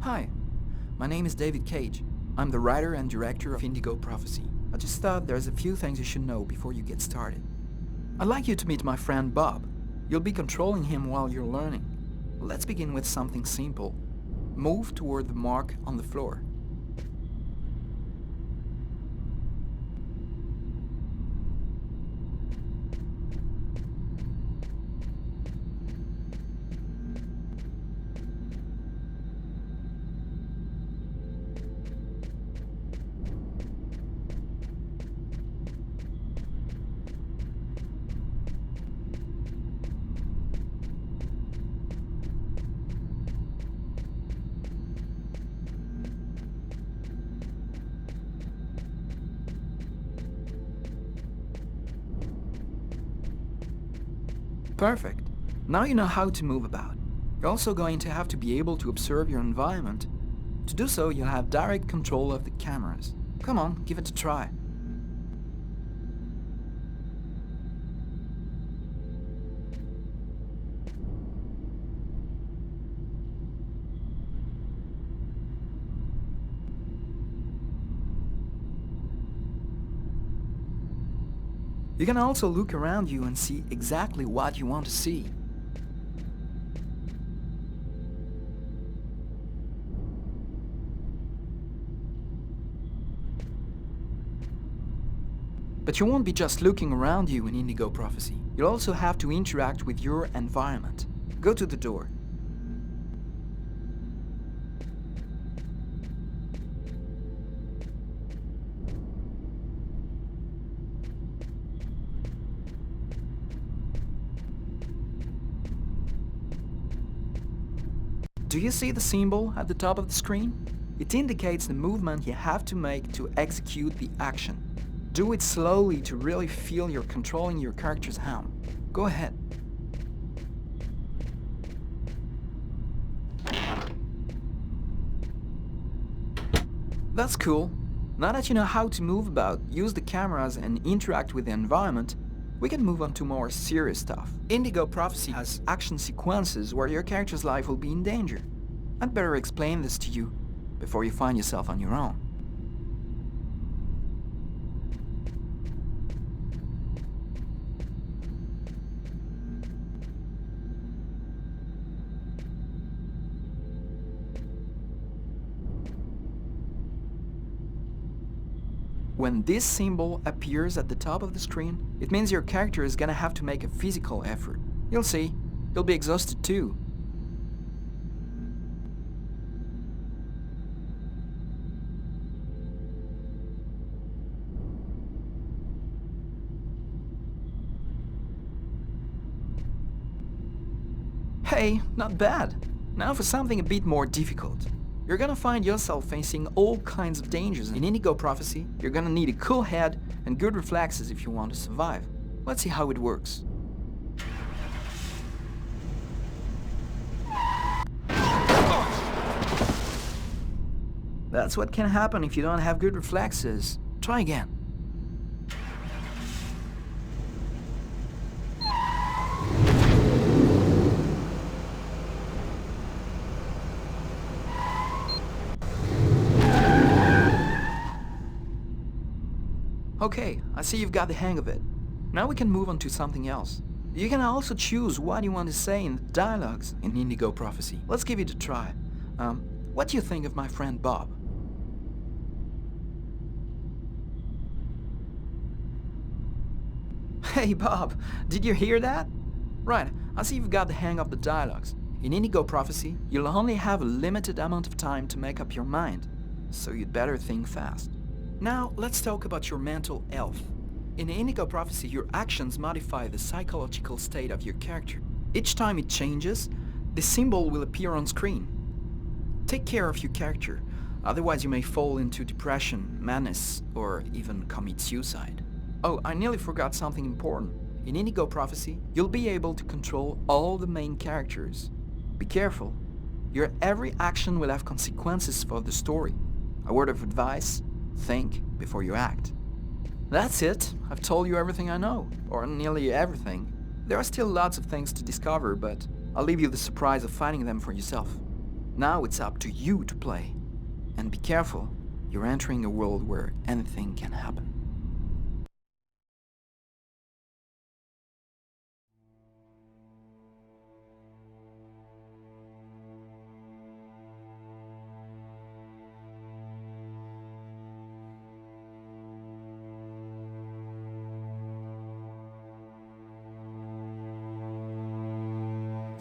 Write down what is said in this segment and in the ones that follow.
Hi, my name is David Cage. I'm the writer and director of Indigo Prophecy. I just thought there's a few things you should know before you get started. I'd like you to meet my friend Bob. You'll be controlling him while you're learning. Let's begin with something simple. Move toward the mark on the floor. Perfect. Now you know how to move about. You're also going to have to be able to observe your environment. To do so, you'll have direct control of the cameras. Come on, give it a try. You can also look around you and see exactly what you want to see. But you won't be just looking around you in Indigo Prophecy. You'll also have to interact with your environment. Go to the door. Do you see the symbol at the top of the screen? It indicates the movement you have to make to execute the action. Do it slowly to really feel you're controlling your character's hand. Go ahead. That's cool. Now that you know how to move about, use the cameras and interact with the environment, we can move on to more serious stuff. Indigo Prophecy has action sequences where your character's life will be in danger. I'd better explain this to you before you find yourself on your own. When this symbol appears at the top of the screen, it means your character is gonna have to make a physical effort. You'll see, you'll be exhausted too. Hey, not bad. Now for something a bit more difficult. You're gonna find yourself facing all kinds of dangers. In Indigo Prophecy, you're gonna need a cool head and good reflexes if you want to survive. Let's see how it works. That's what can happen if you don't have good reflexes. Try again. Okay, I see you've got the hang of it. Now we can move on to something else. You can also choose what you want to say in the dialogues in Indigo Prophecy. Let's give it a try. What do you think of my friend Bob? Hey Bob, did you hear that? Right, I see you've got the hang of the dialogues. In Indigo Prophecy, you'll only have a limited amount of time to make up your mind, so you'd better think fast. Now, let's talk about your mental health. In Indigo Prophecy, your actions modify the psychological state of your character. Each time it changes, the symbol will appear on screen. Take care of your character, otherwise you may fall into depression, madness, or even commit suicide. Oh, I nearly forgot something important. In Indigo Prophecy, you'll be able to control all the main characters. Be careful. Your every action will have consequences for the story. A word of advice, think before you act. That's it. I've told you everything I know, or nearly everything. There are still lots of things to discover, but I'll leave you the surprise of finding them for yourself. Now it's up to you to play. And be careful, you're entering a world where anything can happen.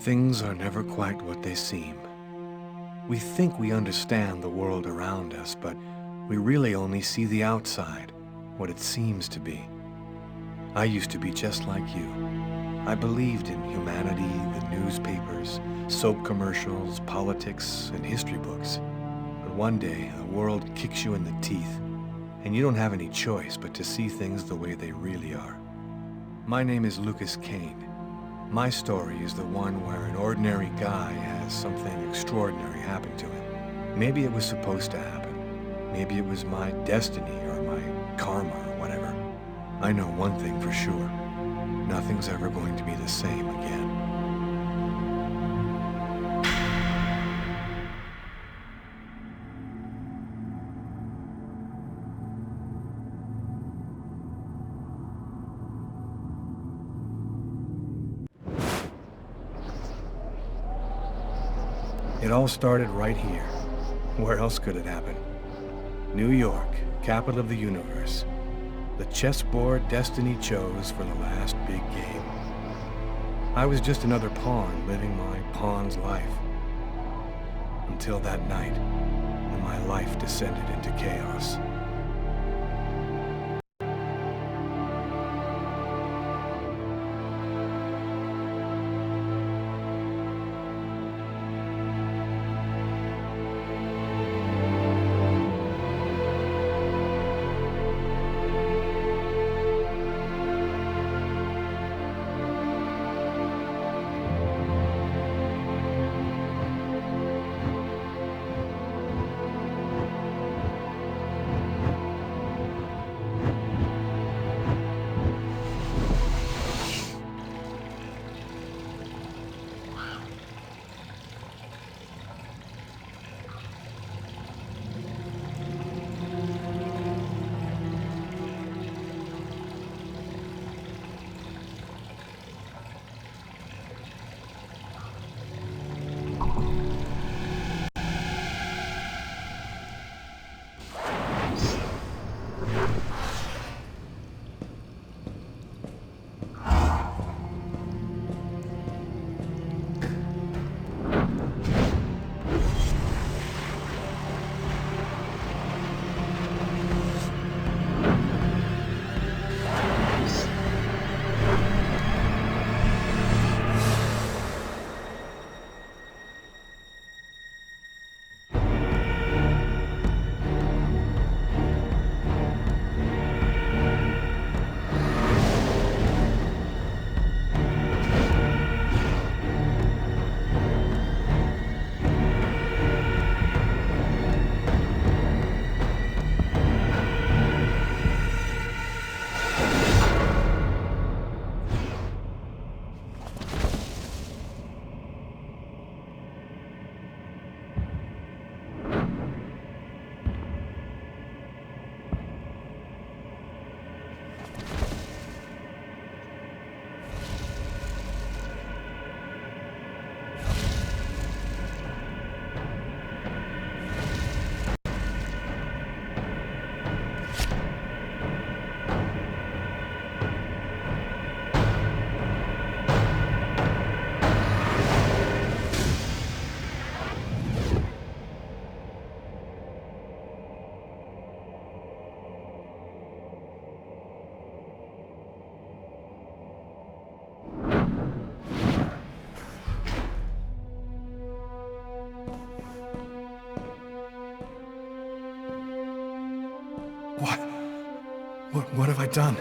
Things are never quite what they seem. We think we understand the world around us, but we really only see the outside, what it seems to be. I used to be just like you. I believed in humanity, the newspapers, soap commercials, politics, and history books. But one day, the world kicks you in the teeth, and you don't have any choice but to see things the way they really are. My name is Lucas Kane. My story is the one where an ordinary guy has something extraordinary happen to him. Maybe it was supposed to happen. Maybe it was my destiny or my karma or whatever. I know one thing for sure. Nothing's ever going to be the same again. It all started right here. Where else could it happen? New York, capital of the universe. The chessboard destiny chose for the last big game. I was just another pawn living my pawn's life. Until that night, when my life descended into chaos. What have I done?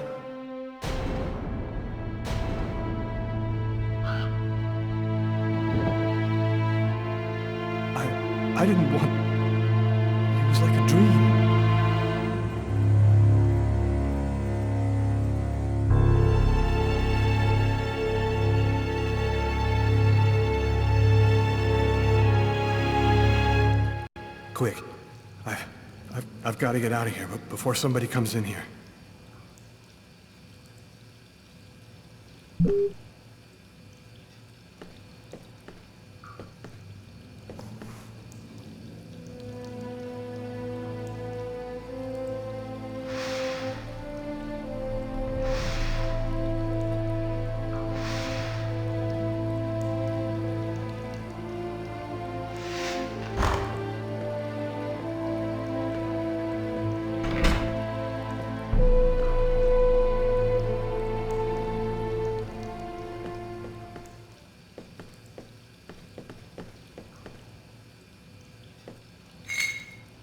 I didn't want... It was like a dream. Quick. I've got to get out of here, but before somebody comes in here.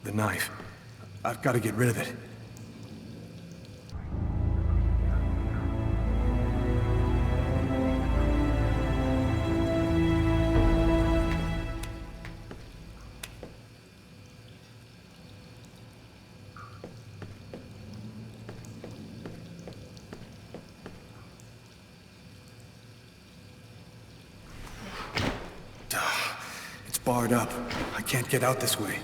The knife. I've got to get rid of it. It's barred up. I can't get out this way.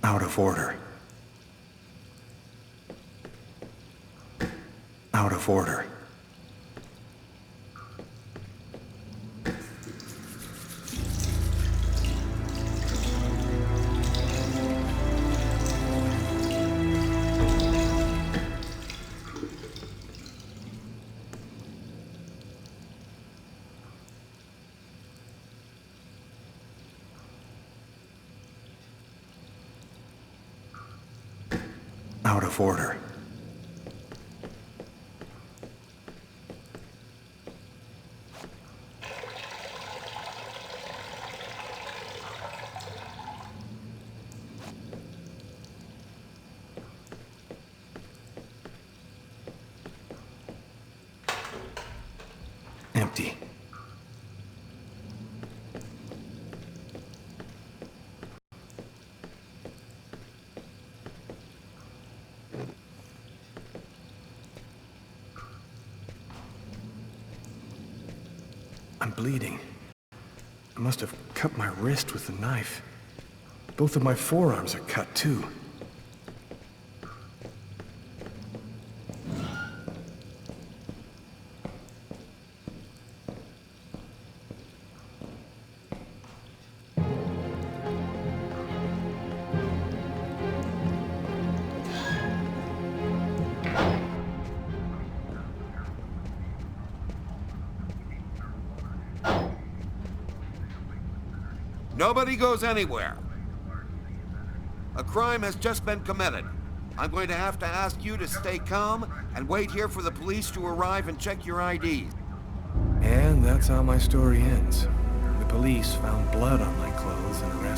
Out of order. Out of order. Out of order. Empty. I'm bleeding. I must have cut my wrist with the knife. Both of my forearms are cut, too. Nobody goes anywhere. A crime has just been committed. I'm going to have to ask you to stay calm and wait here for the police to arrive and check your IDs. And that's how my story ends. The police found blood on my clothes and arrested